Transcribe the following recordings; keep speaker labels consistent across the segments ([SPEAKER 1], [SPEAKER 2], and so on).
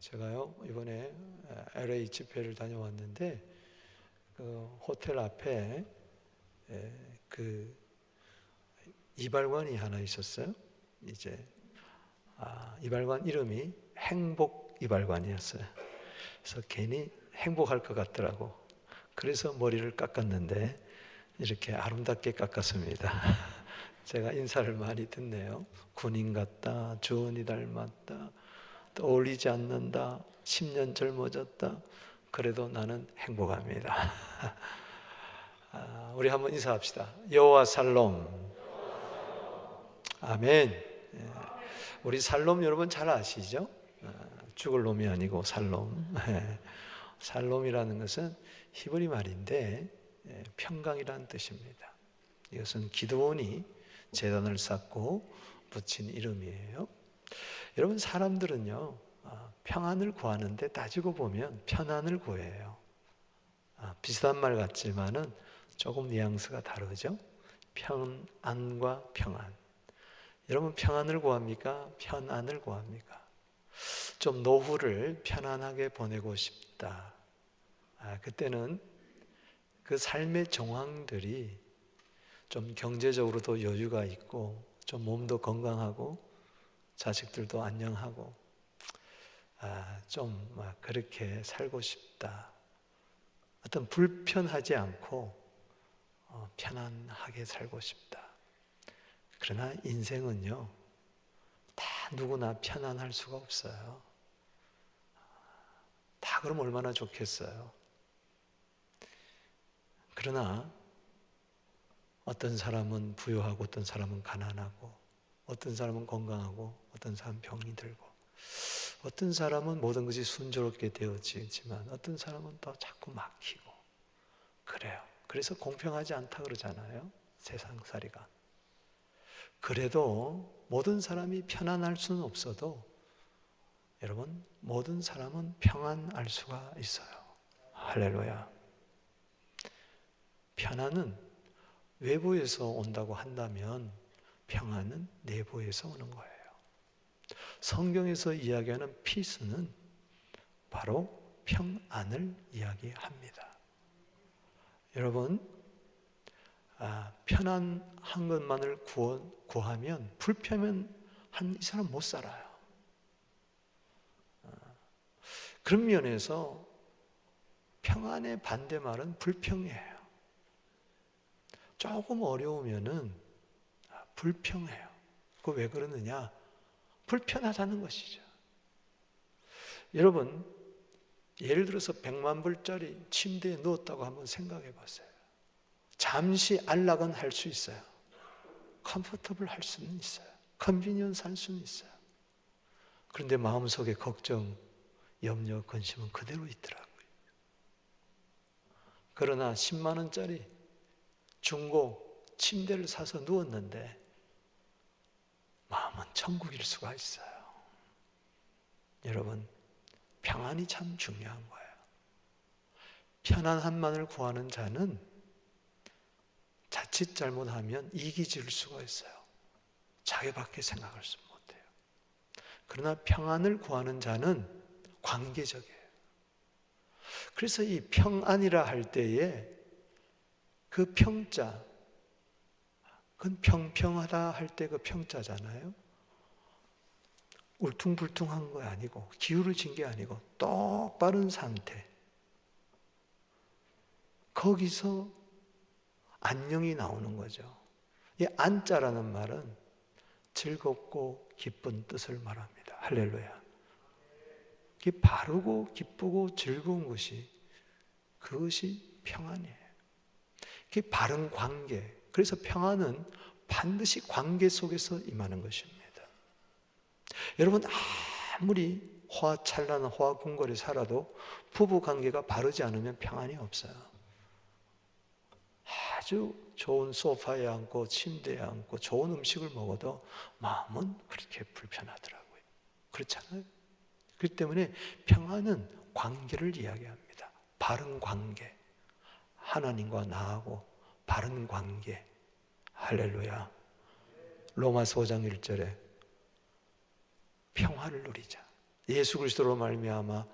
[SPEAKER 1] 제가요 이번에 LA 집회를 다녀왔는데 그 호텔 앞에 그 이발관이 하나 있었어요. 이제 이발관 이름이 행복 이발관이었어요. 그래서 괜히 행복할 것 같더라고. 그래서 머리를 깎았는데 이렇게 아름답게 깎았습니다. 제가 인사를 많이 듣네요. 군인 같다, 주원이 닮았다, 또 어울리지 않는다, 10년 젊어졌다. 그래도 나는 행복합니다. 우리 한번 인사합시다. 여호와 살롬. 아멘. 우리 살롬 여러분 잘 아시죠? 죽을 놈이 아니고 살롬. 살롬이라는 것은 히브리 말인데 평강이라는 뜻입니다. 이것은 기드온이 제단을 쌓고 붙인 이름이에요. 여러분, 사람들은요 평안을 구하는데 따지고 보면 편안을 구해요. 비슷한 말 같지만은 조금 뉘앙스가 다르죠. 평안과 평안. 여러분, 평안을 구합니까? 편안을 구합니까? 좀 노후를 편안하게 보내고 싶다. 그때는 그 삶의 정황들이 좀 경제적으로도 여유가 있고 좀 몸도 건강하고 자식들도 안녕하고 좀 그렇게 살고 싶다. 어떤 불편하지 않고 편안하게 살고 싶다. 그러나 인생은요 다 누구나 편안할 수가 없어요. 다 그럼 얼마나 좋겠어요. 그러나 어떤 사람은 부유하고 어떤 사람은 가난하고 어떤 사람은 건강하고 어떤 사람은 병이 들고 어떤 사람은 모든 것이 순조롭게 되어지지만 어떤 사람은 또 자꾸 막히고 그래요. 그래서 공평하지 않다 그러잖아요. 세상살이가. 그래도 모든 사람이 편안할 수는 없어도 여러분, 모든 사람은 평안할 수가 있어요. 할렐루야. 편안은 외부에서 온다고 한다면 평안은 내부에서 오는 거예요. 성경에서 이야기하는 피스는 바로 평안을 이야기합니다. 여러분, 편안한 것만을 구하면 불편한 이 사람 못 살아요. 그런 면에서 평안의 반대말은 불평이에요. 조금 어려우면은 불평해요. 그거 왜 그러느냐? 불편하다는 것이죠. 여러분, 예를 들어서 100만 불짜리 침대에 누웠다고 한번 생각해 보세요. 잠시 안락은 할 수 있어요. 컴포터블 할 수는 있어요. 컨비니언스 할 수는 있어요. 그런데 마음속에 걱정, 염려, 근심은 그대로 있더라고요. 그러나 10만 원짜리 중고 침대를 사서 누웠는데 마음은 천국일 수가 있어요. 여러분, 평안이 참 중요한 거예요. 편안함만을 구하는 자는 자칫 잘못하면 이기질 수가 있어요. 자기밖에 생각할 수 못해요. 그러나 평안을 구하는 자는 관계적이에요. 그래서 이 평안이라 할 때에 그 평자, 그건 평평하다 할 때 그 평자잖아요. 울퉁불퉁한 거 아니고 기울어진 게 아니고 똑바른 상태. 거기서 안녕이 나오는 거죠. 이 안자라는 말은 즐겁고 기쁜 뜻을 말합니다. 할렐루야. 이게 바르고 기쁘고 즐거운 것이 그것이 평안이에요. 이게 바른 관계. 그래서 평안은 반드시 관계 속에서 임하는 것입니다. 여러분, 아무리 호화찬란한 호화궁궐에 살아도 부부 관계가 바르지 않으면 평안이 없어요. 아주 좋은 소파에 앉고 침대에 앉고 좋은 음식을 먹어도 마음은 그렇게 불편하더라고요. 그렇잖아요. 그렇기 때문에 평안은 관계를 이야기합니다. 바른 관계. 하나님과 나하고 바른 관계. 할렐루야. 로마서 5장 1절에 평화를 누리자. 예수 그리스도로 말미암아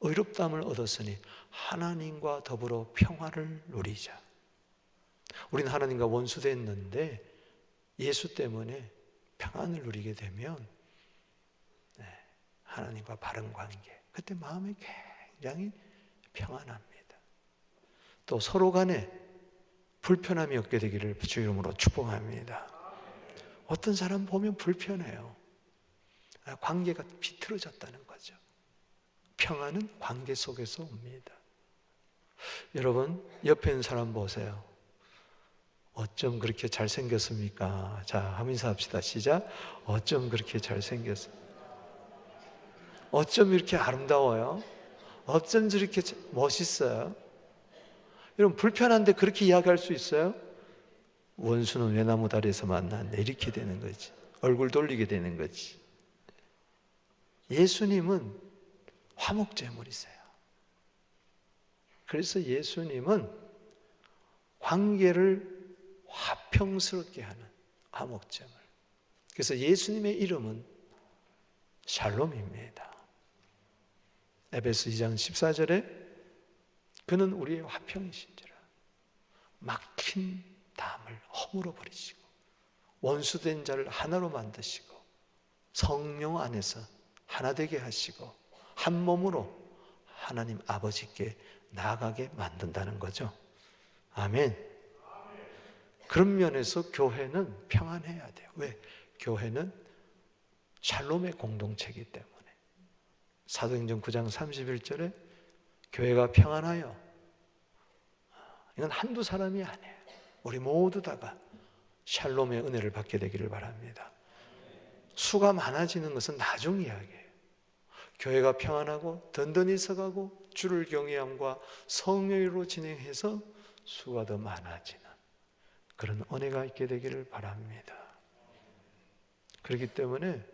[SPEAKER 1] 의롭다함을 얻었으니 하나님과 더불어 평화를 누리자. 우리는 하나님과 원수됐는데 예수 때문에 평안을 누리게 되면 하나님과 바른 관계, 그때 마음이 굉장히 평안합니다. 또 서로 간에 불편함이 없게 되기를 주의 이름으로 축복합니다. 어떤 사람 보면 불편해요. 관계가 비틀어졌다는 거죠. 평안은 관계 속에서 옵니다. 여러분, 옆에 있는 사람 보세요. 어쩜 그렇게 잘생겼습니까? 자, 한번 인사합시다. 시작. 어쩜 그렇게 잘생겼습니까? 어쩜 이렇게 아름다워요? 어쩜 저렇게 멋있어요? 여러분, 불편한데 그렇게 이야기할 수 있어요? 원수는 외나무 다리에서 만났네, 이렇게 되는 거지. 얼굴 돌리게 되는 거지. 예수님은 화목제물이세요. 그래서 예수님은 관계를 화평스럽게 하는 화목제물. 그래서 예수님의 이름은 샬롬입니다. 에베소 2장 14절에 그는 우리의 화평이신지라 막힌 담을 허물어 버리시고 원수된 자를 하나로 만드시고 성령 안에서 하나 되게 하시고 한 몸으로 하나님 아버지께 나아가게 만든다는 거죠. 아멘. 그런 면에서 교회는 평안해야 돼요. 왜? 교회는 샬롬의 공동체이기 때문에. 사도행전 9장 31절에 교회가 평안하여, 이건 한두 사람이 아니에요. 우리 모두 다가 샬롬의 은혜를 받게 되기를 바랍니다. 수가 많아지는 것은 나중 이야기예요. 교회가 평안하고 든든히 서가고 주를 경외함과 성령으로 진행해서 수가 더 많아지는 그런 은혜가 있게 되기를 바랍니다. 그렇기 때문에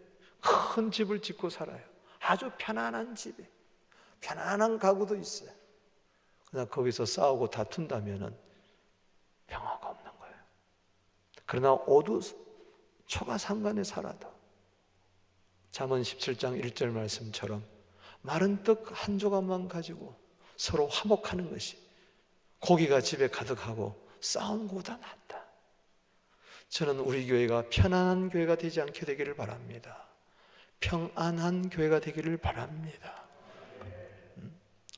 [SPEAKER 1] 큰 집을 짓고 살아요. 아주 편안한 집에 편안한 가구도 있어요. 그러나 거기서 싸우고 다툰다면 평화가 없는 거예요. 그러나 오두 초가 상간에 살아도 잠언 17장 1절 말씀처럼 마른 떡 한 조각만 가지고 서로 화목하는 것이 고기가 집에 가득하고 싸우는 것보다 낫다. 저는 우리 교회가 편안한 교회가 되지 않게 되기를 바랍니다. 평안한 교회가 되기를 바랍니다.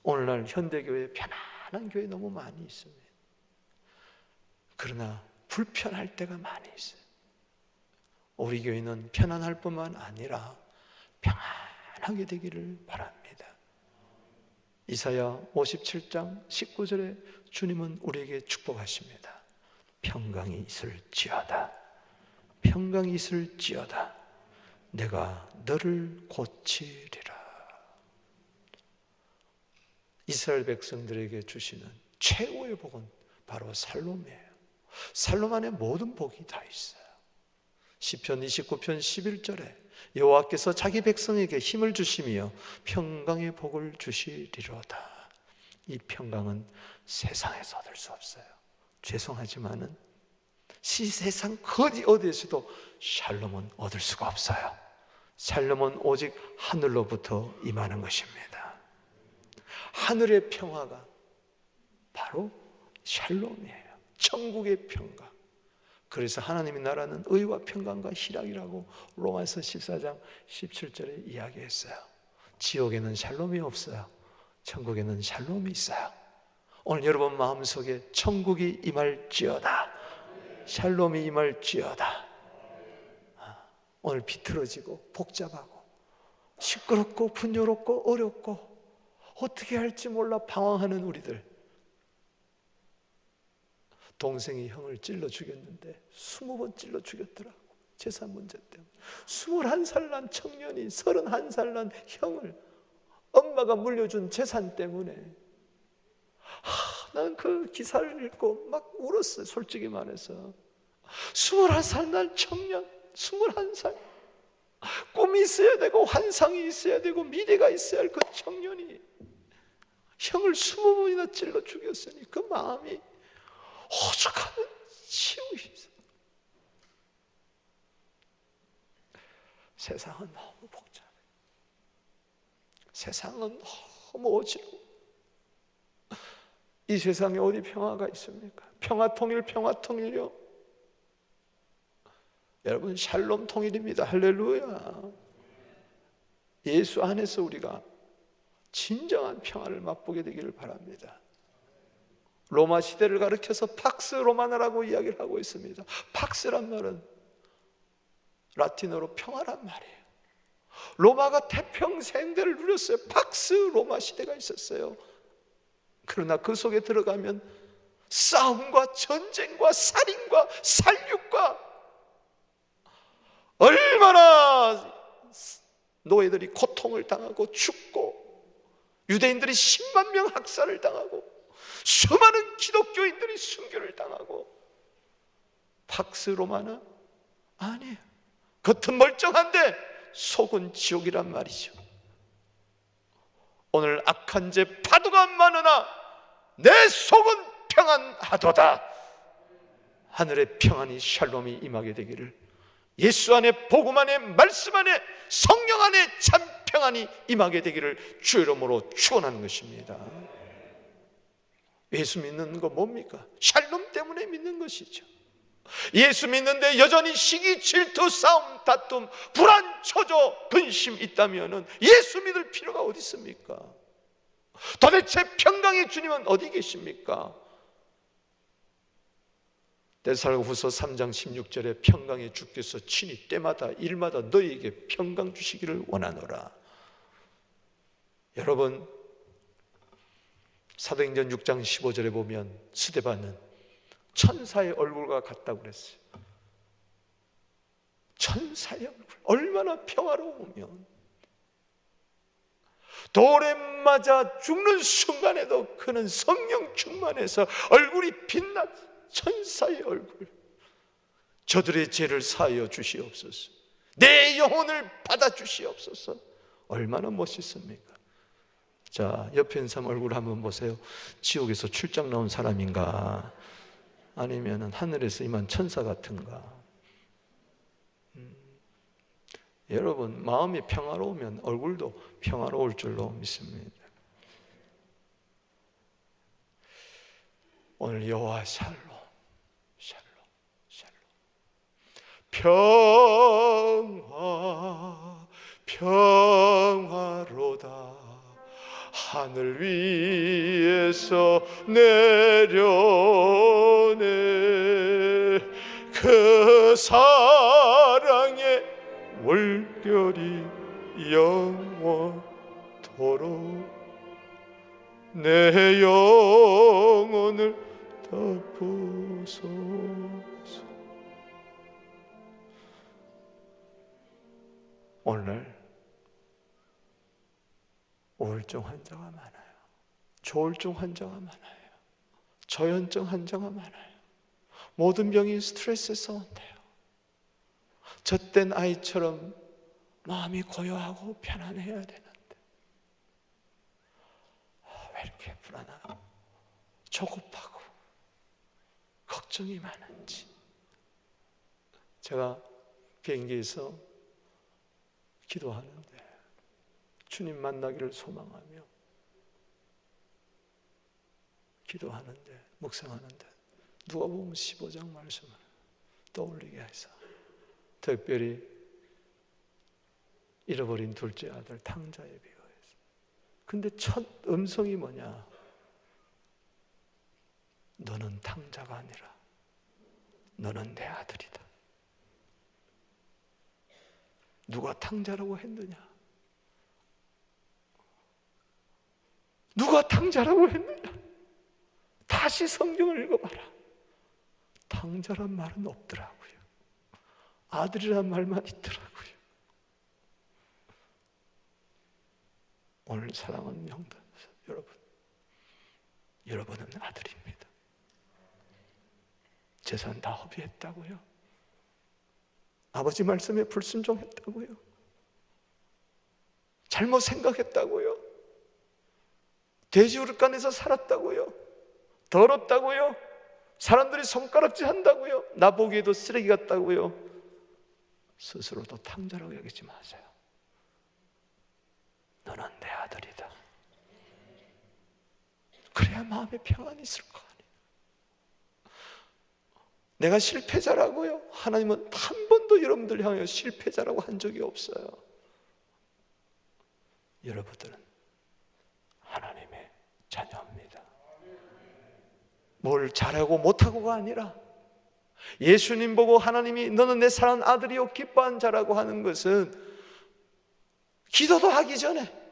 [SPEAKER 1] 오늘날 현대교회에 편안한 교회 너무 많이 있습니다. 그러나 불편할 때가 많이 있어요. 우리 교회는 편안할 뿐만 아니라 평안하게 되기를 바랍니다. 이사야 57장 19절에 주님은 우리에게 축복하십니다. 평강이 있을지어다. 평강이 있을지어다. 내가 너를 고치리라. 이스라엘 백성들에게 주시는 최고의 복은 바로 샬롬이에요. 샬롬 안에 모든 복이 다 있어요. 시편 29편 11절에 여호와께서 자기 백성에게 힘을 주시며 평강의 복을 주시리로다. 이 평강은 세상에서 얻을 수 없어요. 죄송하지만은 세상 어디에서도 샬롬은 얻을 수가 없어요. 샬롬은 오직 하늘로부터 임하는 것입니다. 하늘의 평화가 바로 샬롬이에요. 천국의 평강. 그래서 하나님의 나라는 의와 평강과 희락이라고 로마서 14장 17절에 이야기했어요. 지옥에는 샬롬이 없어요. 천국에는 샬롬이 있어요. 오늘 여러분 마음속에 천국이 임할지어다. 샬롬이 임할지어다. 오늘 비틀어지고 복잡하고 시끄럽고 분요롭고 어렵고 어떻게 할지 몰라 방황하는 우리들, 동생이 형을 찔러 죽였는데 20번 찔러 죽였더라고. 재산 문제 때문에 21살 난 청년이 31살 난 형을 엄마가 물려준 재산 때문에 난 그 기사를 읽고 막 울었어요. 솔직히 말해서 21살 난 청년, 21살 꿈이 있어야 되고 환상이 있어야 되고 미래가 있어야 할 그 청년이 형을 20번이나 찔러 죽였으니 그 마음이 오죽하면 치우기 있어요. 세상은 너무 복잡해. 세상은 너무 어지러워. 이 세상에 어디 평화가 있습니까? 평화 통일요. 여러분, 샬롬 통일입니다. 할렐루야. 예수 안에서 우리가 진정한 평화를 맛보게 되기를 바랍니다. 로마 시대를 가리켜서 팍스 로마나라고 이야기를 하고 있습니다. 팍스란 말은 라틴어로 평화란 말이에요. 로마가 태평생대를 누렸어요. 팍스 로마 시대가 있었어요. 그러나 그 속에 들어가면 싸움과 전쟁과 살인과 살육과 얼마나 노예들이 고통을 당하고 죽고, 유대인들이 10만 명 학살을 당하고, 수많은 기독교인들이 순교를 당하고. 팍스 로마나? 아니에요. 겉은 멀쩡한데 속은 지옥이란 말이죠. 오늘 악한 죄 파도가 많으나 내 속은 평안하도다. 하늘의 평안이, 샬롬이 임하게 되기를, 예수 안에, 복음 안에, 말씀 안에, 성령 안에 참 평안이 임하게 되기를 주의 이름으로 축원하는 것입니다. 예수 믿는 거 뭡니까? 샬롬 때문에 믿는 것이죠. 예수 믿는데 여전히 시기, 질투, 싸움, 다툼, 불안, 초조, 근심 있다면 예수 믿을 필요가 어디 있습니까? 도대체 평강의 주님은 어디 계십니까? 데살로니가후서 3장 16절에 평강의 주께서 친히 때마다 일마다 너희에게 평강 주시기를 원하노라. 여러분, 사도행전 6장 15절에 보면 스데반은 천사의 얼굴과 같다고 그랬어요. 천사의 얼굴, 얼마나 평화로우면, 돌에 맞아 죽는 순간에도 그는 성령 충만해서 얼굴이 빛났어요. 천사의 얼굴. 저들의 죄를 사하여 주시옵소서. 내 영혼을 받아 주시옵소서. 얼마나 멋있습니까? 자, 옆에 있는 사람 얼굴 한번 보세요. 지옥에서 출장 나온 사람인가, 아니면 하늘에서 임한 천사 같은가? 여러분, 마음이 평화로우면 얼굴도 평화로울 줄로 믿습니다. 오늘 여호와 샬롬, 샬롬, 샬롬. 평화, 평화로다. 하늘 위에서 내려오네. 그 사랑의 물결이 영원토록 내 영혼을 덮으소서. 오늘 우울증 환자가 많아요. 조울증 환자가 많아요. 저연증 환자가 많아요. 모든 병이 스트레스에서 온대요. 젖된 아이처럼 마음이 고요하고 편안해야 되는데 왜 이렇게 불안하고 조급하고 걱정이 많은지. 제가 비행기에서 기도하는데, 주님 만나기를 소망하며 기도하는데, 묵상하는데 누가복음 15장 말씀을 떠올리게 해서 특별히 잃어버린 둘째 아들 탕자에 비유해서. 근데 첫 음성이 뭐냐? 너는 탕자가 아니라 너는 내 아들이다. 누가 탕자라고 했느냐? 누가 탕자라고 했느냐? 다시 성경을 읽어봐라. 탕자란 말은 없더라고요. 아들이란 말만 있더라고요. 오늘 사랑하는 형들, 여러분은 아들입니다. 재산 다 허비했다고요? 아버지 말씀에 불순종했다고요? 잘못 생각했다고요? 돼지우르간에서 살았다고요? 더럽다고요? 사람들이 손가락질 한다고요? 나 보기에도 쓰레기 같다고요? 스스로도 탕자라고 여기지 마세요. 너는 내 아들. 그래야 마음에 평안이 있을 거 아니에요. 내가 실패자라고요? 하나님은 한 번도 여러분들 향하여 실패자라고 한 적이 없어요. 여러분들은 하나님의 자녀입니다. 뭘 잘하고 못하고가 아니라 예수님 보고 하나님이 너는 내 사랑하는 아들이요 기뻐한 자라고 하는 것은 기도도 하기 전에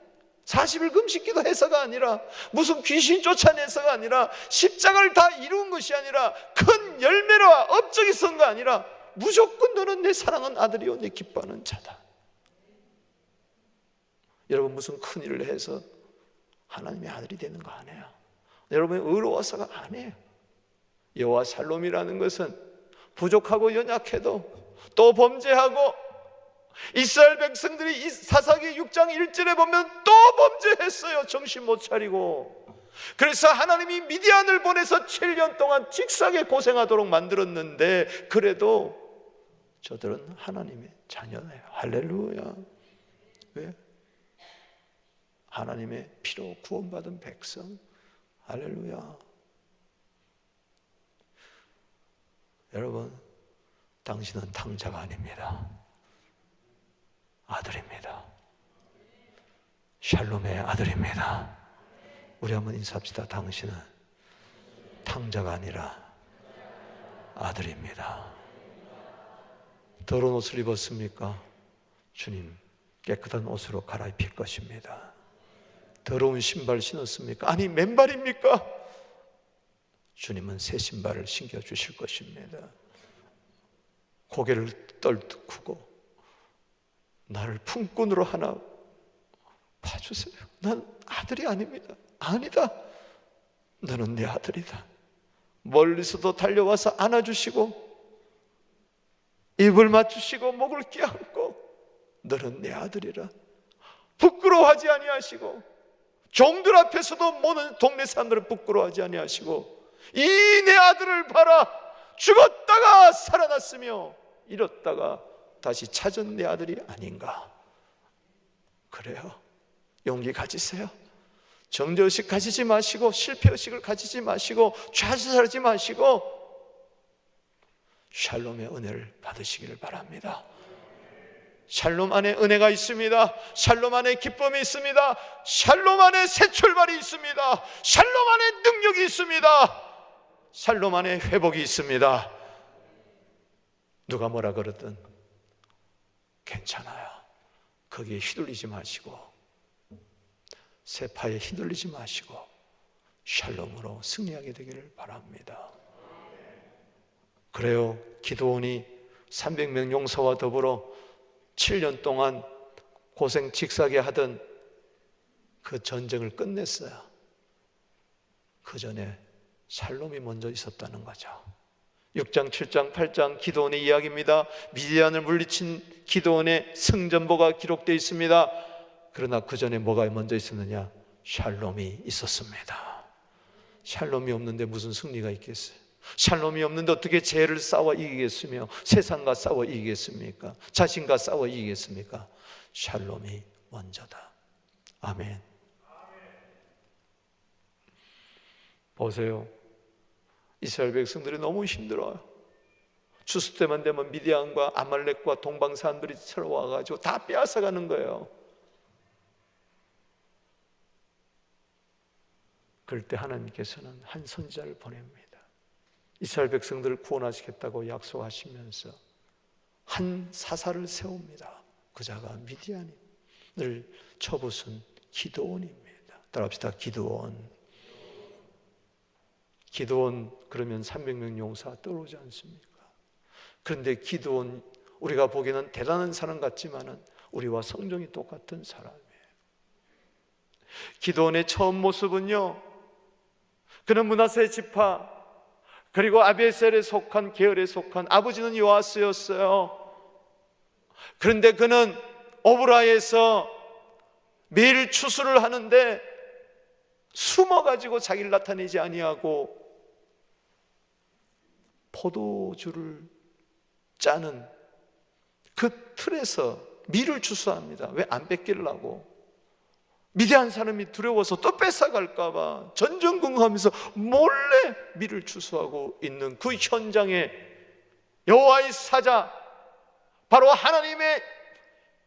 [SPEAKER 1] 40일 금식 기도해서가 아니라 무슨 귀신 쫓아내서가 아니라 십자가를 다 이룬 것이 아니라 큰 열매와 업적이 있은 거 아니라 무조건 너는 내 사랑하는 아들이요 내 기뻐하는 자다. 여러분 무슨 큰 일을 해서 하나님의 아들이 되는 거 아니에요. 여러분이 의로워서가 아니에요. 여호와 샬롬이라는 것은 부족하고 연약해도 또 범죄하고 이스라엘 백성들이 사사기 6장 1절에 보면 또 범죄했어요. 정신 못 차리고. 그래서 하나님이 미디안을 보내서 7년 동안 직사게 고생하도록 만들었는데 그래도 저들은 하나님의 자녀예요. 할렐루야. 왜? 하나님의 피로 구원받은 백성. 할렐루야. 여러분, 당신은 탕자가 아닙니다. 아들입니다. 샬롬의 아들입니다. 우리 한번 인사합시다. 당신은 탕자가 아니라 아들입니다. 더러운 옷을 입었습니까? 주님 깨끗한 옷으로 갈아입힐 것입니다. 더러운 신발 신었습니까? 아니 맨발입니까? 주님은 새 신발을 신겨주실 것입니다. 고개를 떨구고 나를 품꾼으로 하나 봐주세요. 난 아들이 아닙니다. 아니다. 너는 내 아들이다. 멀리서도 달려와서 안아주시고 입을 맞추시고 목을 껴안고 너는 내 아들이라 부끄러워하지 아니하시고 종들 앞에서도 모든 동네 사람들을 부끄러워하지 아니하시고 이 내 아들을 봐라 죽었다가 살아났으며 잃었다가 다시 찾은 내 아들이 아닌가. 그래요. 용기 가지세요. 정죄의식 가지지 마시고 실패의식을 가지지 마시고 좌절하지 마시고 샬롬의 은혜를 받으시기를 바랍니다. 샬롬 안에 은혜가 있습니다. 샬롬 안에 기쁨이 있습니다. 샬롬 안에 새 출발이 있습니다. 샬롬 안에 능력이 있습니다. 샬롬 안에 회복이 있습니다. 누가 뭐라 그러든 괜찮아요. 거기에 휘둘리지 마시고 세파에 휘둘리지 마시고 샬롬으로 승리하게 되기를 바랍니다. 그래요. 기드온이 300명 용사와 더불어 7년 동안 고생 직사게 하던 그 전쟁을 끝냈어요. 그 전에 샬롬이 먼저 있었다는 거죠. 6장, 7장, 8장 기드온의 이야기입니다. 미디안을 물리친 기드온의 승전보가 기록되어 있습니다. 그러나 그 전에 뭐가 먼저 있었느냐? 샬롬이 있었습니다. 샬롬이 없는데 무슨 승리가 있겠어요? 샬롬이 없는데 어떻게 죄를 싸워 이기겠으며 세상과 싸워 이기겠습니까? 자신과 싸워 이기겠습니까? 샬롬이 먼저다. 아멘. 보세요. 이스라엘 백성들이 너무 힘들어요. 추수 때만 되면 미디안과 아말렉과 동방 사람들이 쳐와가지고 다 빼앗아가는 거예요. 그럴 때 하나님께서는 한 선지자를 보냅니다. 이스라엘 백성들을 구원하시겠다고 약속하시면서 한 사사를 세웁니다. 그 자가 미디안을 쳐부순 기드온입니다. 따라합시다. 기드온. 기드온 그러면 300명 용사 떠오르지 않습니까? 그런데 기드온 우리가 보기에는 대단한 사람 같지만은 우리와 성정이 똑같은 사람이에요. 기드온의 처음 모습은요, 그는 므낫세 지파 그리고 아비에셀에 속한 계열에 속한 아버지는 요아스였어요. 그런데 그는 오브라에서 매일 추수를 하는데 숨어가지고 자기를 나타내지 아니하고 포도주를 짜는 그 틀에서 밀을 추수합니다. 왜? 안 뺏기려고. 미디안 사람이 두려워서 또 뺏어갈까 봐 전전긍긍하면서 몰래 밀을 추수하고 있는 그 현장에 여호와의 사자, 바로 하나님의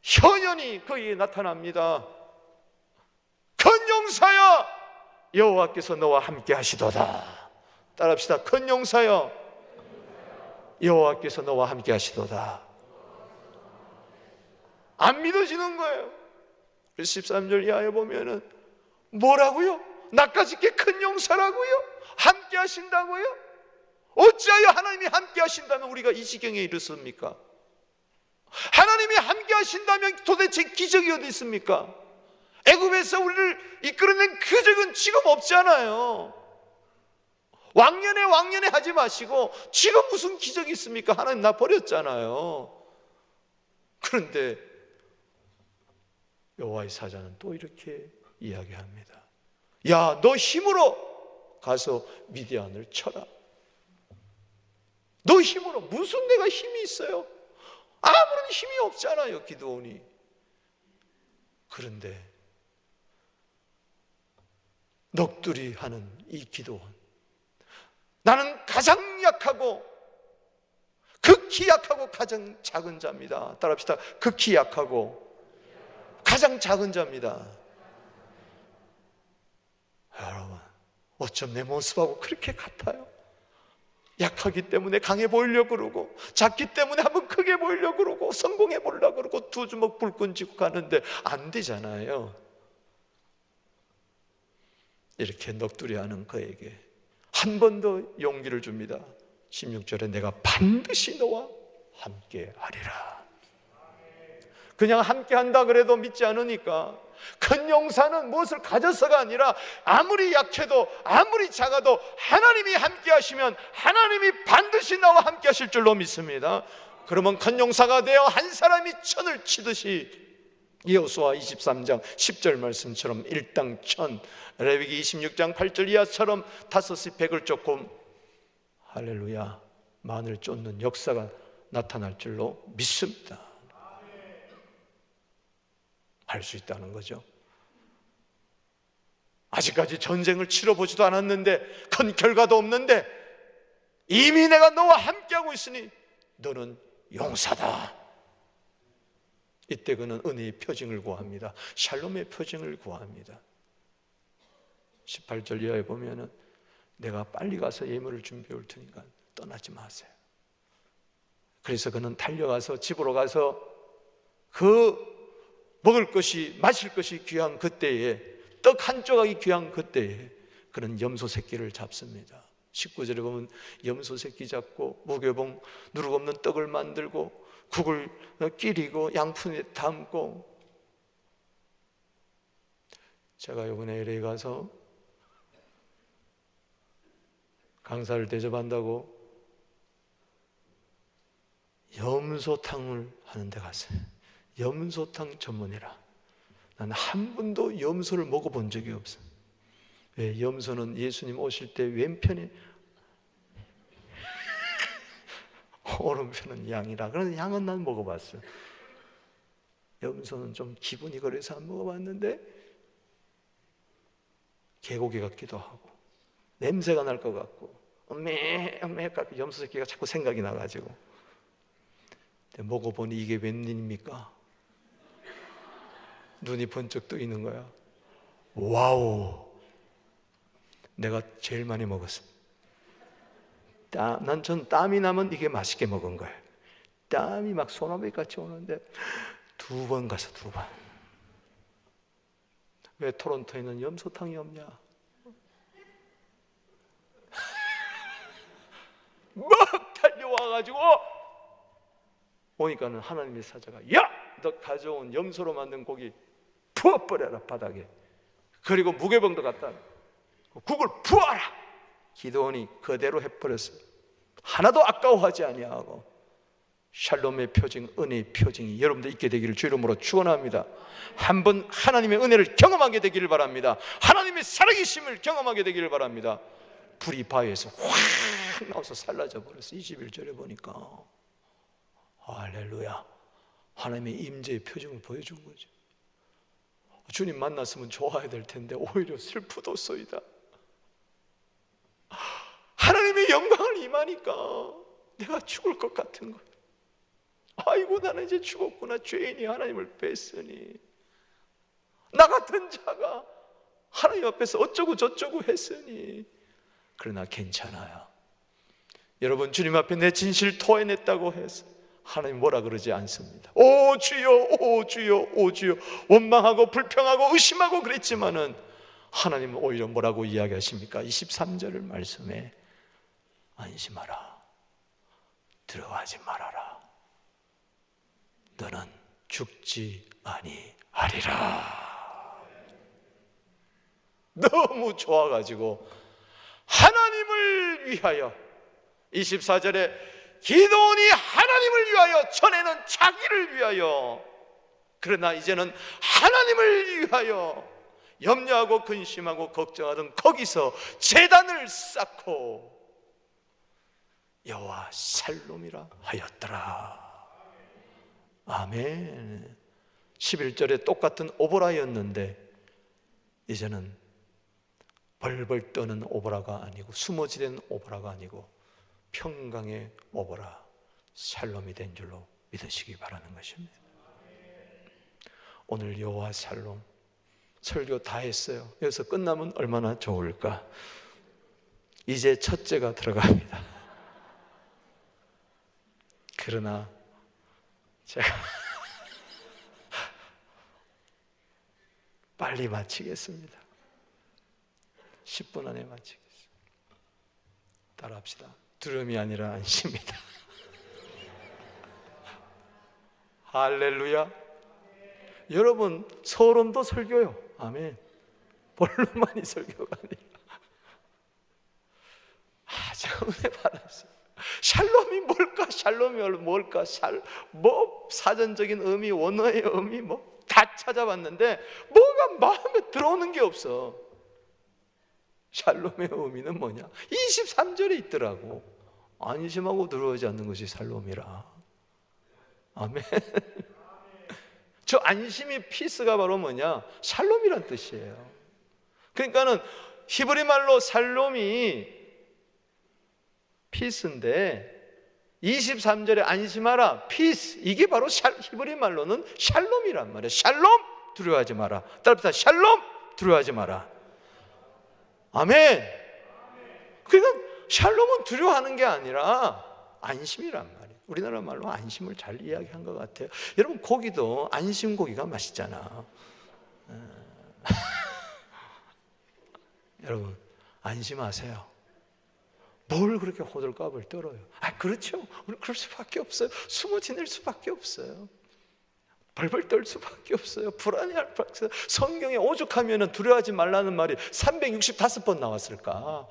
[SPEAKER 1] 현현이 거기에 나타납니다. 큰 용사여, 여호와께서 너와 함께 하시도다. 따라합시다. 큰 용사여, 여호와께서 너와 함께 하시도다. 안 믿어지는 거예요. 13절 이하에 보면은 뭐라고요? 나까지 꽤 큰 용사라고요? 함께 하신다고요? 어찌하여 하나님이 함께 하신다면 우리가 이 지경에 이르습니까? 하나님이 함께 하신다면 도대체 기적이 어디 있습니까? 애굽에서 우리를 이끌어낸 그 적은 지금 없잖아요. 왕년에 하지 마시고 지금 무슨 기적이 있습니까? 하나님 나 버렸잖아요. 그런데 여호와의 사자는 또 이렇게 이야기합니다. 야, 너 힘으로 가서 미디안을 쳐라. 너 힘으로. 무슨 내가 힘이 있어요? 아무런 힘이 없잖아요, 기드온이. 그런데 넋두리 하는 이 기드온, 나는 가장 약하고 극히 약하고 가장 작은 자입니다. 따라합시다. 극히 약하고 가장 작은 자입니다. 여러분, 어쩜 내 모습하고 그렇게 같아요? 약하기 때문에 강해 보이려고 그러고, 작기 때문에 한번 크게 보이려고 그러고, 성공해 보려고 그러고, 두 주먹 불끈 쥐고 가는데 안 되잖아요. 이렇게 넋두리하는 그에게 한 번 더 용기를 줍니다. 16절에 내가 반드시 너와 함께 하리라. 그냥 함께 한다 그래도 믿지 않으니까, 큰 용사는 무엇을 가져서가 아니라 아무리 약해도 아무리 작아도 하나님이 함께 하시면 하나님이 반드시 나와 함께 하실 줄로 믿습니다. 그러면 큰 용사가 되어 한 사람이 천을 치듯이 여호수아 23장 10절 말씀처럼 일당 천, 레위기 26장 8절 이하처럼 다섯이 백을 쫓고 할렐루야 만을 쫓는 역사가 나타날 줄로 믿습니다. 할 수 있다는 거죠. 아직까지 전쟁을 치러보지도 않았는데, 큰 결과도 없는데 이미 내가 너와 함께하고 있으니 너는 용사다. 이때 그는 은혜의 표징을 구합니다. 샬롬의 표징을 구합니다. 18절 이하에 보면은 내가 빨리 가서 예물을 준비해 올 테니까 떠나지 마세요. 그래서 그는 달려가서 집으로 가서 그 먹을 것이 마실 것이 귀한 그때에, 떡 한 조각이 귀한 그때에 그는 염소 새끼를 잡습니다. 19절에 보면 염소 새끼 잡고 무교봉 누룩 없는 떡을 만들고 국을 끼리고 양푼에 담고. 제가 이번에 LA 가서 강사를 대접한다고 염소탕을 하는 데 갔어요. 염소탕 전문이라. 난 한 번도 염소를 먹어본 적이 없어. 왜? 염소는 예수님 오실 때 왼편에 오른편은 양이라. 그래서 양은 난 먹어봤어. 염소는 좀 기분이 그래서 안 먹어봤는데 개고기 같기도 하고 냄새가 날 것 같고 엄매 염소 새끼가 자꾸 생각이 나가지고 먹어보니 이게 웬일입니까? 눈이 번쩍 떠 있는 거야. 와우! 내가 제일 많이 먹었어. 전 땀이 나면 이게 맛있게 먹은 거예요. 땀이 막 소나무 같이 오는데 2번 가서 2번. 왜 토론토에는 염소탕이 없냐? 막 달려와가지고 오니까는 하나님의 사자가 야! 너 가져온 염소로 만든 고기 부어버려라 바닥에. 그리고 무게병도 갖다 국을 부어라. 기드온이 그대로 해버렸어요. 하나도 아까워하지 아니하고. 샬롬의 표징, 은혜의 표징이 여러분들 있게 되기를 주 이름으로 축원합니다. 한번 하나님의 은혜를 경험하게 되기를 바랍니다. 하나님의 살아계심을 경험하게 되기를 바랍니다. 불이 바위에서 확 나와서 살라져 버렸어요. 21절에 보니까 할렐루야, 하나님의 임재의 표징을 보여준 거죠. 주님 만났으면 좋아야 될 텐데 오히려 슬프도소이다. 하나님의 영광을 임하니까 내가 죽을 것 같은 거예요. 아이고, 나는 이제 죽었구나. 죄인이 하나님을 뺐으니 나 같은 자가 하나님 앞에서 어쩌고 저쩌고 했으니. 그러나 괜찮아요. 여러분, 주님 앞에 내 진실 토해냈다고 해서 하나님 뭐라 그러지 않습니다. 오 주여, 오 주여, 오 주여. 원망하고 불평하고 의심하고 그랬지만은 하나님은 오히려 뭐라고 이야기하십니까? 23절 말씀에 안심하라, 두려워하지 말아라, 너는 죽지 아니하리라. 너무 좋아가지고 하나님을 위하여, 24절에 기도원이 하나님을 위하여, 전에는 자기를 위하여, 그러나 이제는 하나님을 위하여 염려하고 근심하고 걱정하던 거기서 제단을 쌓고 여호와 살롬이라 하였더라. 아멘. 11절에 똑같은 오보라였는데 이제는 벌벌 떠는 오보라가 아니고 숨어지는 오보라가 아니고 평강의 오보라 샬롬이 된 줄로 믿으시기 바라는 것입니다. 오늘 여호와 샬롬 설교 다 했어요. 여기서 끝나면 얼마나 좋을까. 이제 첫째가 들어갑니다. 그러나 제가 빨리 마치겠습니다. 10분 안에 마치겠습니다. 따라합시다. 두려움이 아니라 안심이다. 할렐루야. 여러분, 서론도 설교요. 아멘. 본론만이 설교가 아니라. 제가 은혜 받았어요. 샬롬이 뭘까? 샬롬이 뭘까? 사전적인 의미, 원어의 의미 다 찾아봤는데 뭐가 마음에 들어오는 게 없어. 샬롬의 의미는 뭐냐? 23절에 있더라고. 안심하고 들어오지 않는 것이 샬롬이라. 아멘. 저 안심이 피스가 바로 뭐냐? 샬롬이란 뜻이에요. 그러니까는 히브리 말로 샬롬이 피스인데 23절에 안심하라, 피스, 이게 바로 히브리 말로는 샬롬이란 말이에요. 샬롬, 두려워하지 마라. 따라합시다. 샬롬, 두려워하지 마라. 아멘. 그러니까 샬롬은 두려워하는 게 아니라 안심이란 말이에요. 우리나라 말로 안심을 잘 이야기한 것 같아요. 여러분, 고기도 안심 고기가 맛있잖아. 여러분, 안심하세요. 뭘 그렇게 호들갑을 떨어요? 그렇죠. 우리 그럴 수밖에 없어요. 숨어 지낼 수밖에 없어요. 벌벌 떨 수밖에 없어요. 불안해할 수밖에 없어요. 성경에 오죽하면 두려워하지 말라는 말이 365번 나왔을까?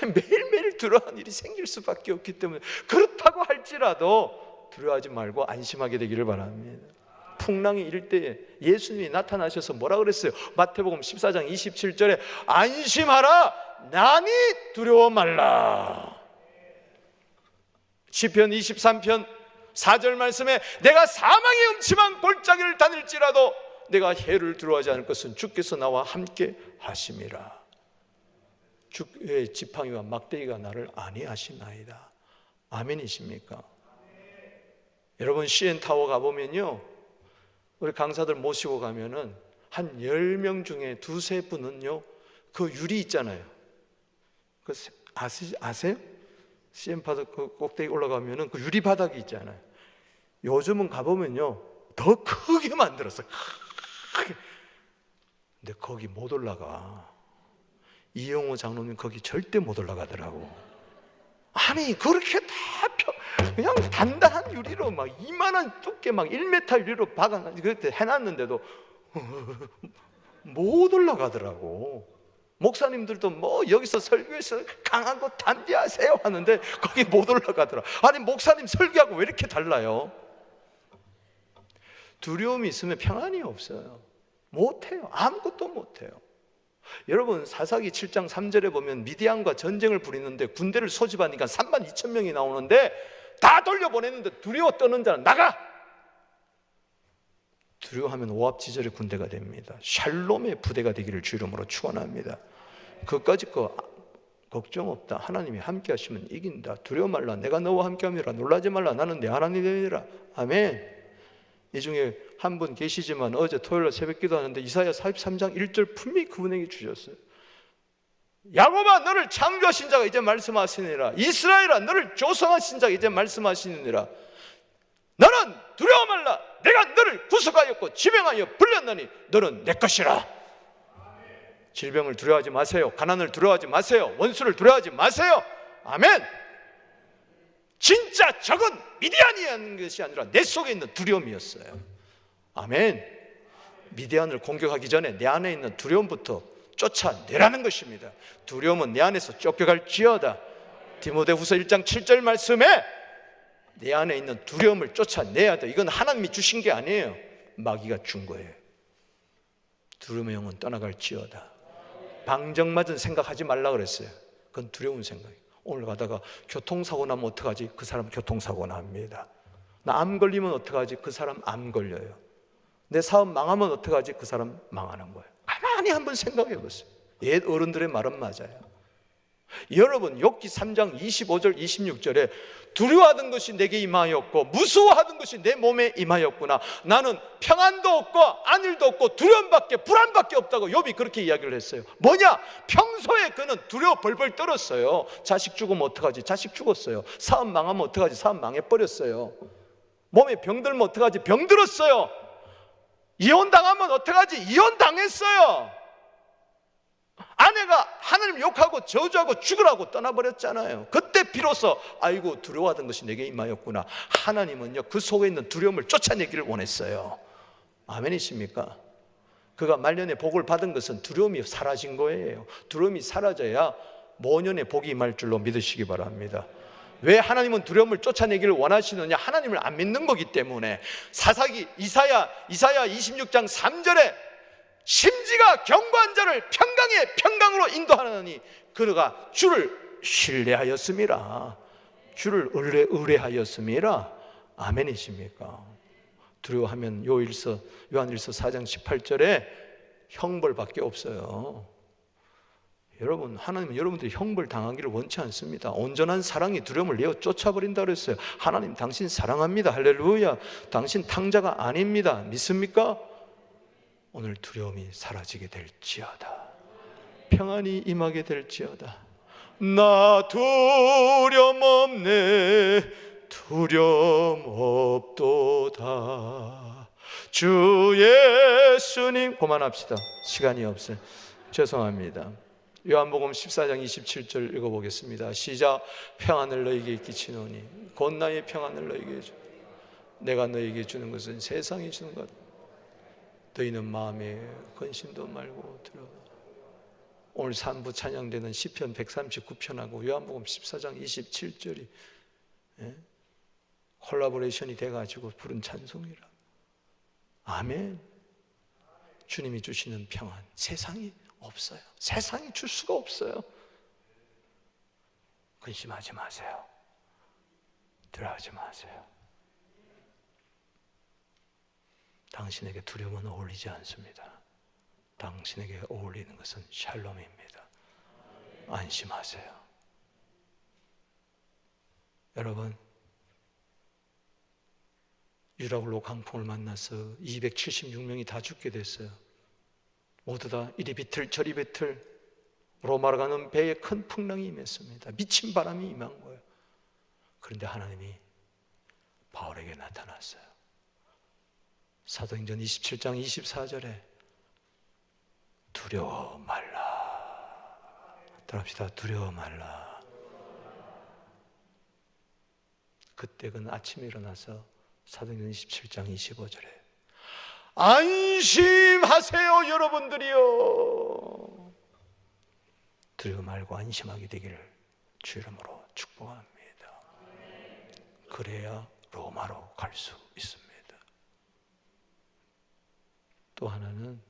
[SPEAKER 1] 매일매일 두려워하는 일이 생길 수밖에 없기 때문에, 그렇다고 할지라도 두려워하지 말고 안심하게 되기를 바랍니다. 풍랑이 일 때에 예수님이 나타나셔서 뭐라 그랬어요? 마태복음 14장 27절에 안심하라, 나니 두려워 말라. 시편 23편 4절 말씀에 내가 사망의 음침한 골짜기를 다닐지라도 내가 해를 두려워하지 않을 것은 주께서 나와 함께 하심이라. 주의 지팡이와 막대기가 나를 안위하시나이다. 아멘이십니까? 여러분, CN타워 가보면요, 우리 강사들 모시고 가면은 한 10명 중에 두세 분은요 그 유리 있잖아요. 그 아세요? CN 바닥 그 꼭대기 올라가면은 그 유리 바닥이 있잖아요. 요즘은 가보면요 더 크게 만들었어. 크게. 근데 거기 못 올라가. 이영호 장로님 거기 절대 못 올라가더라고. 아니, 그렇게 다 그냥 단단한 유리로 막 이만한 두께 막 1m 유리로 박아놔 그때 해놨는데도 못 올라가더라고. 목사님들도 뭐 여기서 설교해서 강하고 담대하세요 하는데 거기 못 올라가더라. 아니, 목사님 설교하고 왜 이렇게 달라요? 두려움이 있으면 평안이 없어요. 못해요. 아무것도 못해요. 여러분, 사사기 7장 3절에 보면 미디안과 전쟁을 벌이는데 군대를 소집하니까 32,000명이 나오는데 다 돌려보냈는데 두려워 떠는 자는 나가! 두려워하면 오합지졸의 군대가 됩니다. 샬롬의 부대가 되기를 주 이름으로 축원합니다. 그까짓 거 걱정 없다. 하나님이 함께 하시면 이긴다. 두려워 말라. 내가 너와 함께 함이라. 놀라지 말라. 나는 내 하나님이 되리라. 아멘. 이 중에 한 분 계시지만 어제 토요일 새벽 기도하는데 이사야 43장 1절 분명히 그분에게 주셨어요. 야곱아 너를 창조하신 자가 이제 말씀하시니라. 이스라엘아 너를 조성하신 자가 이제 말씀하시느니라. 너는 두려워 말라. 내가 너를 구속하였고 지명하여 불렸나니 너는 내 것이라. 질병을 두려워하지 마세요. 가난을 두려워하지 마세요. 원수를 두려워하지 마세요. 아멘. 진짜 적은 미디안이라는 것이 아니라 내 속에 있는 두려움이었어요. 아멘. 미디안을 공격하기 전에 내 안에 있는 두려움부터 쫓아내라는 것입니다. 두려움은 내 안에서 쫓겨갈지어다. 디모데후서 1장 7절 말씀에 내 안에 있는 두려움을 쫓아내야 돼. 이건 하나님이 주신 게 아니에요. 마귀가 준 거예요. 두려움의 영은 떠나갈지어다. 방정맞은 생각하지 말라 그랬어요. 그건 두려운 생각이에요. 오늘 가다가 교통사고 나면 어떡하지? 그 사람 교통사고 납니다. 나 암 걸리면 어떡하지? 그 사람 암 걸려요. 내 사업 망하면 어떡하지? 그 사람 망하는 거예요. 가만히 한번 생각해 보세요. 옛 어른들의 말은 맞아요. 여러분 욥기 3장 25절 26절에 두려워하던 것이 내게 임하였고 무서워하던 것이 내 몸에 임하였구나. 나는 평안도 없고 안일도 없고 두려움밖에 불안밖에 없다고 욥이 그렇게 이야기를 했어요. 뭐냐? 평소에 그는 두려워 벌벌 떨었어요. 자식 죽으면 어떡하지? 자식 죽었어요. 사업 망하면 어떡하지? 사업 망해버렸어요. 몸에 병들면 어떡하지? 병들었어요. 이혼당하면 어떡하지? 이혼당했어요. 아내가 하나님 욕하고 저주하고 죽으라고 떠나버렸잖아요. 그때 비로소 아이고 두려워하던 것이 내게 임하였구나. 하나님은요 그 속에 있는 두려움을 쫓아내기를 원했어요. 아멘이십니까? 그가 말년에 복을 받은 것은 두려움이 사라진 거예요. 두려움이 사라져야 모년에 복이 임할 줄로 믿으시기 바랍니다. 왜 하나님은 두려움을 쫓아내기를 원하시느냐? 하나님을 안 믿는 거기 때문에. 사사기 이사야 26장 3절에 심지가 견고한 자를 평강의 평강으로 인도하느니 그가 주를 신뢰하였음이라. 주를 의뢰하였음이라. 아멘이십니까? 두려워하면 요한일서 4장 18절에 형벌밖에 없어요. 여러분, 하나님은 여러분들이 형벌 당하기를 원치 않습니다. 온전한 사랑이 두려움을 내어 쫓아버린다 그랬어요. 하나님 당신 사랑합니다. 할렐루야. 당신 탕자가 아닙니다. 믿습니까? 오늘 두려움이 사라지게 될지어다. 평안이 임하게 될지어다. 나 두려움 없네. 두려움 없도다. 주 예수님. 그만합시다. 시간이 없어요. 죄송합니다. 요한복음 14장 27절 읽어보겠습니다. 시작. 평안을 너에게 끼치노니 곧 나의 평안을 너에게 주. 내가 너에게 주는 것은 세상이 주는 것. 너희는 마음에 근심도 말고 들어가. 오늘 3부 찬양되는 시편 139편하고 요한복음 14장 27절이 콜라보레이션이 돼가지고 부른 찬송이라. 아멘. 주님이 주시는 평안 세상이 없어요. 세상이 줄 수가 없어요. 근심하지 마세요. 두려워하지 마세요. 당신에게 두려움은 어울리지 않습니다. 당신에게 어울리는 것은 샬롬입니다. 안심하세요. 여러분, 유라굴로 강풍을 만나서 276명이 다 죽게 됐어요. 모두 다 이리 비틀 저리 비틀 로마로 가는 배에 큰 풍랑이 임했습니다. 미친 바람이 임한 거예요. 그런데 하나님이 바울에게 나타났어요. 사도행전 27장 24절에 두려워 말라. 따라합시다. 두려워 말라. 그때 그는 아침에 일어나서 사도행전 27장 25절에 안심하세요 여러분들이요. 두려워 말고 안심하게 되기를 주 이름으로 축복합니다. 그래야 로마로 갈 수 있습니다. 또 하나는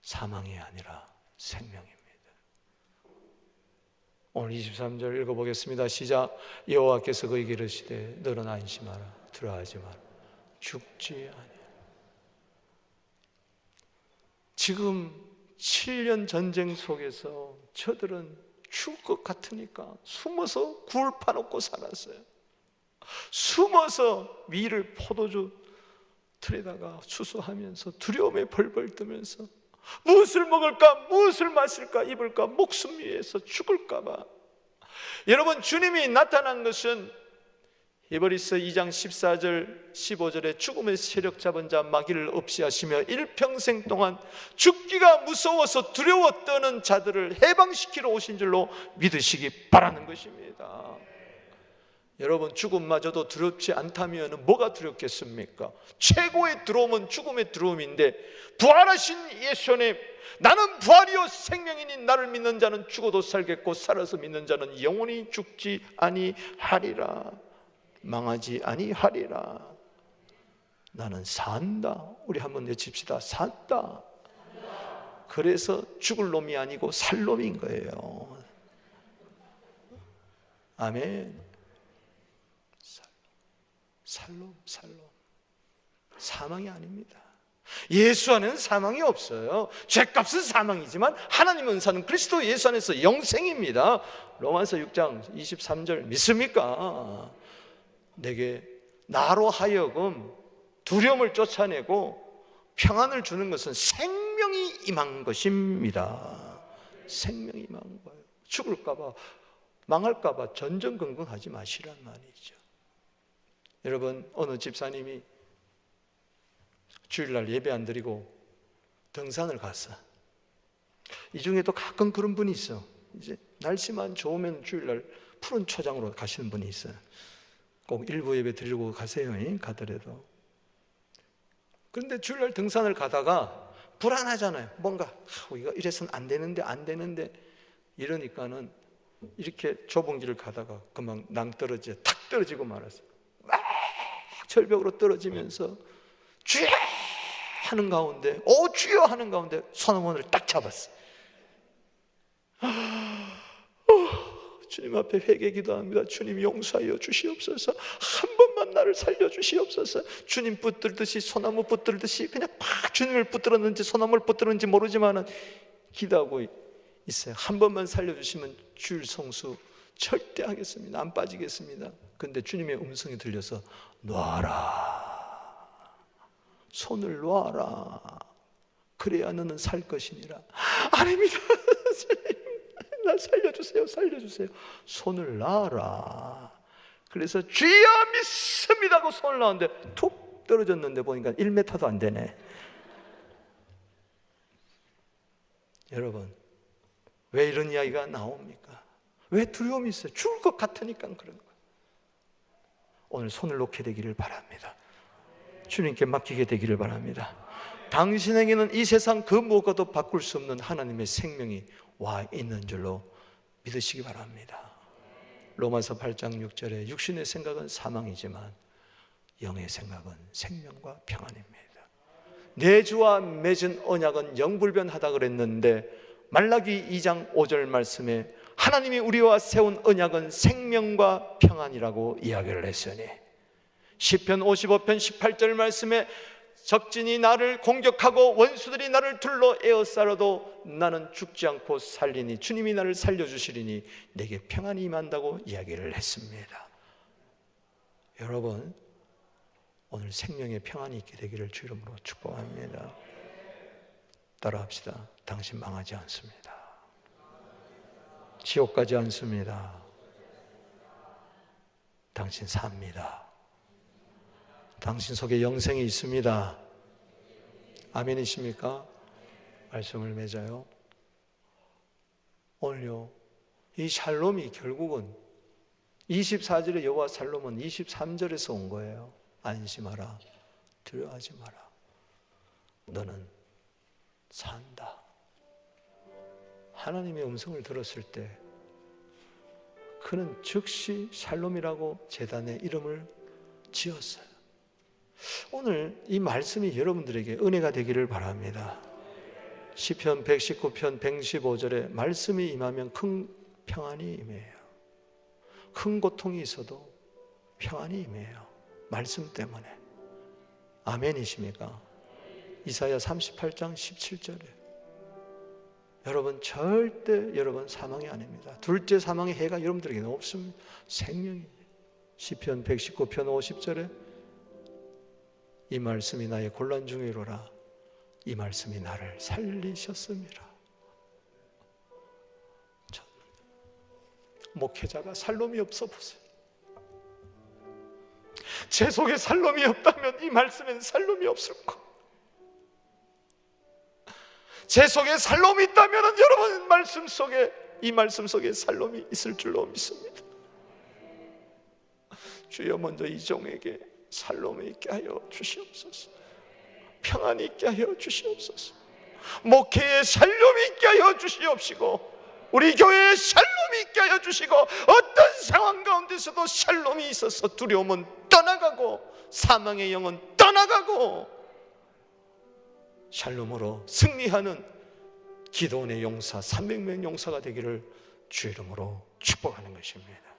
[SPEAKER 1] 사망이 아니라 생명입니다. 오늘 23절 읽어보겠습니다. 시작. 여호와께서 그에게 이르시되 너는 안심하라. 두려워하지 마라. 죽지 아니하리라. 지금 7년 전쟁 속에서 저들은 죽을 것 같으니까 숨어서 굴 파놓고 살았어요. 숨어서 위를 포도주 틀에다가 추수하면서 두려움에 벌벌 떠면서 무엇을 먹을까, 무엇을 마실까, 입을까, 목숨 위해서 죽을까 봐. 여러분, 주님이 나타난 것은 히브리서 2장 14절 15절에 죽음의 세력 잡은 자 마귀를 없이 하시며 일평생 동안 죽기가 무서워서 두려워 떠는 자들을 해방시키러 오신 줄로 믿으시기 바라는 것입니다. 여러분, 죽음마저도 두렵지 않다면 뭐가 두렵겠습니까? 최고의 두려움은 죽음의 두려움인데, 부활하신 예수님, 나는 부활이요 생명이니 나를 믿는 자는 죽어도 살겠고 살아서 믿는 자는 영원히 죽지 아니하리라. 망하지 아니하리라. 나는 산다. 우리 한번 외칩시다. 산다. 그래서 죽을 놈이 아니고 살 놈인 거예요. 아멘. 살놈. 사망이 아닙니다. 예수 안에는 사망이 없어요. 죄값은 사망이지만 하나님 은사는 그리스도 예수 안에서 영생입니다. 로마서 6장 23절 믿습니까? 내게 나로 하여금 두려움을 쫓아내고 평안을 주는 것은 생명이 임한 것입니다. 생명이 임한 거예요. 죽을까 봐, 망할까 봐 전전긍긍하지 마시란 말이죠. 여러분, 어느 집사님이 주일날 예배 안 드리고 등산을 갔어. 이 중에도 가끔 그런 분이 있어. 이제 날씨만 좋으면 주일날 푸른 초장으로 가시는 분이 있어요. 꼭 일부 예배 드리고 가세요, 가더라도. 그런데 주일날 등산을 가다가 불안하잖아요. 뭔가 이거 이래서는 안 되는데 이러니까는 이렇게 좁은 길을 가다가 금방 낭떠러지에 탁 떨어지고 말았어요. 막 절벽으로 떨어지면서 주여 하는 가운데, 주여 하는 가운데 손어머니를 딱 잡았어요. 주님 앞에 회개 기도합니다. 주님 용서하여 주시옵소서. 한 번만 나를 살려주시옵소서. 주님 붙들듯이, 소나무 붙들듯이 그냥 팍 주님을 붙들었는지 소나무를 붙들었는지 모르지만 기도하고 있어요. 한 번만 살려주시면 주일 성수 절대 하겠습니다. 안 빠지겠습니다. 근데 주님의 음성이 들려서 놔라, 손을 놔라, 그래야 너는 살 것이니라. 아닙니다. 나 살려주세요. 손을 놔라. 그래서 주여 믿습니다 하고 손을 놨는데 툭 떨어졌는데 보니까 1m도 안 되네. 여러분, 왜 이런 이야기가 나옵니까? 왜 두려움이 있어요? 죽을 것 같으니까 그런 거예요. 오늘 손을 놓게 되기를 바랍니다. 주님께 맡기게 되기를 바랍니다. 당신에게는 이 세상 그 무엇과도 바꿀 수 없는 하나님의 생명이 와 있는 줄로 믿으시기 바랍니다. 로마서 8장 6절에 육신의 생각은 사망이지만 영의 생각은 생명과 평안입니다. 내 주와 맺은 언약은 영불변하다 그랬는데 말라기 2장 5절 말씀에 하나님이 우리와 세운 언약은 생명과 평안이라고 이야기를 했으니, 시편 55편 18절 말씀에 적진이 나를 공격하고 원수들이 나를 둘러 에워싸려도 나는 죽지 않고 살리니 주님이 나를 살려주시리니 내게 평안이 임한다고 이야기를 했습니다. 여러분, 오늘 생명의 평안이 있게 되기를 주 이름으로 축복합니다. 따라합시다. 당신 망하지 않습니다. 지옥 가지 않습니다. 당신 삽니다. 당신 속에 영생이 있습니다. 아멘이십니까? 말씀을 맺어요. 오늘요, 이 샬롬이 결국은 24절의 여호와 샬롬은 23절에서 온 거예요. 안심하라, 두려워하지 마라, 너는 산다. 하나님의 음성을 들었을 때 그는 즉시 샬롬이라고 제단의 이름을 지었어요. 오늘 이 말씀이 여러분들에게 은혜가 되기를 바랍니다. 시편 119편 115절에 말씀이 임하면 큰 평안이 임해요. 큰 고통이 있어도 평안이 임해요. 말씀 때문에. 아멘이십니까? 이사야 38장 17절에 여러분 절대 여러분 사망이 아닙니다. 둘째 사망의 해가 여러분들에게는 없습니다. 생명입니다. 시편 119편 50절에 이 말씀이 나의 곤란 중이로라. 이 말씀이 나를 살리셨음이라. 목회자가 살롬이 없어 보세요. 제 속에 살롬이 없다면 이 말씀엔 살롬이 없을 거. 제 속에 살롬이 있다면 여러분 말씀 속에 이 말씀 속에 살롬이 있을 줄로 믿습니다. 주여 먼저 이 종에게 살롬이 있게 하여 주시옵소서. 평안이 있게 하여 주시옵소서. 목회에 살롬이 있게 하여 주시옵시고 우리 교회에 샬롬이 있게 하여 주시고 어떤 상황 가운데서도 샬롬이 있어서 두려움은 떠나가고 사망의 영은 떠나가고 샬롬으로 승리하는 기도원의 용사 300명 용사가 되기를 주 이름으로 축복하는 것입니다.